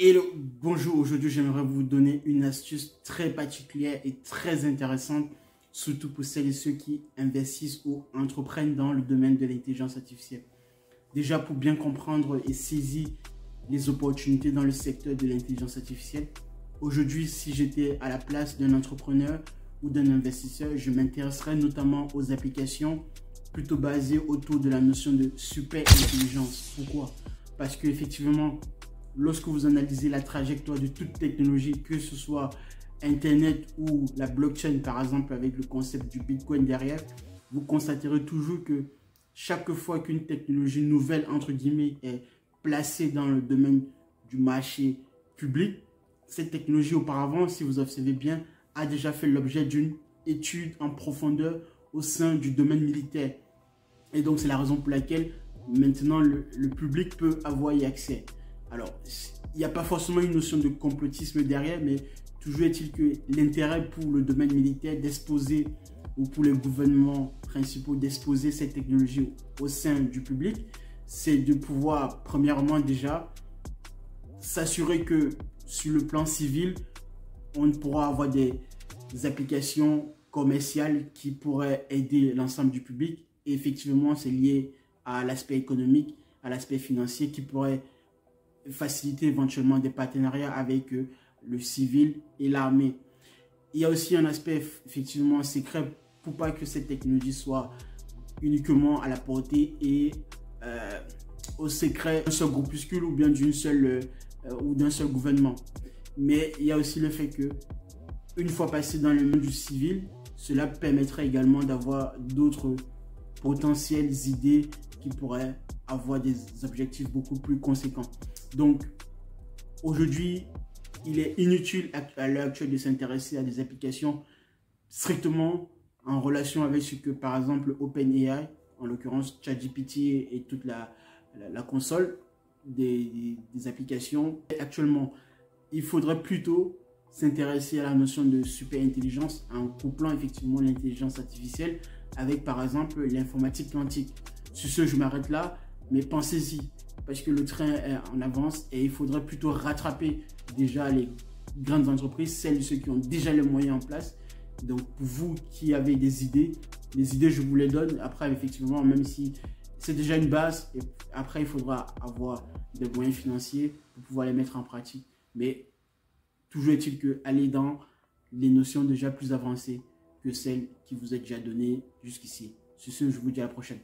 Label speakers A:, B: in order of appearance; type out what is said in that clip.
A: Hello, bonjour, aujourd'hui j'aimerais vous donner une astuce très particulière et très intéressante, surtout pour celles et ceux qui investissent ou entreprennent dans le domaine de l'intelligence artificielle. Déjà pour bien comprendre et saisir les opportunités dans le secteur de l'intelligence artificielle, aujourd'hui si j'étais à la place d'un entrepreneur ou d'un investisseur, je m'intéresserais notamment aux applications plutôt basées autour de la notion de super intelligence. Pourquoi? Parce qu'effectivement, lorsque vous analysez la trajectoire de toute technologie, que ce soit Internet ou la blockchain, par exemple, avec le concept du Bitcoin derrière, vous constaterez toujours que chaque fois qu'une technologie nouvelle, entre guillemets, est placée dans le domaine du marché public, cette technologie auparavant, si vous observez bien, a déjà fait l'objet d'une étude en profondeur au sein du domaine militaire. Et donc, c'est la raison pour laquelle maintenant le public peut avoir y accès. Alors, il n'y a pas forcément une notion de complotisme derrière, mais toujours est-il que l'intérêt pour le domaine militaire d'exposer, ou pour les gouvernements principaux d'exposer cette technologie au sein du public, c'est de pouvoir, premièrement déjà, s'assurer que sur le plan civil, on pourra avoir des applications commerciales qui pourraient aider l'ensemble du public. Et effectivement, c'est lié à l'aspect économique, à l'aspect financier qui pourrait faciliter éventuellement des partenariats avec le civil et l'armée. Il y a aussi un aspect effectivement secret pour pas que cette technologie soit uniquement à la portée et au secret d'un seul groupuscule ou bien d'une seule ou d'un seul gouvernement. Mais il y a aussi le fait que une fois passé dans le monde du civil, cela permettrait également d'avoir d'autres potentielles idées qui pourraient avoir des objectifs beaucoup plus conséquents. Donc, aujourd'hui, il est inutile à l'heure actuelle de s'intéresser à des applications strictement en relation avec ce que, par exemple, OpenAI, en l'occurrence ChatGPT et toute la console des applications. Actuellement, il faudrait plutôt s'intéresser à la notion de super intelligence en couplant effectivement l'intelligence artificielle avec, par exemple, l'informatique quantique. Sur ce, je m'arrête là, mais pensez-y, parce que le train est en avance et il faudrait plutôt rattraper déjà les grandes entreprises, celles et ceux qui ont déjà les moyens en place. Donc, pour vous qui avez des idées, les idées, je vous les donne. Après, effectivement, même si c'est déjà une base, et après, il faudra avoir des moyens financiers pour pouvoir les mettre en pratique. Mais toujours est-il que aller dans les notions déjà plus avancées que celles qui vous ont déjà données jusqu'ici. Sur ce, je vous dis à la prochaine.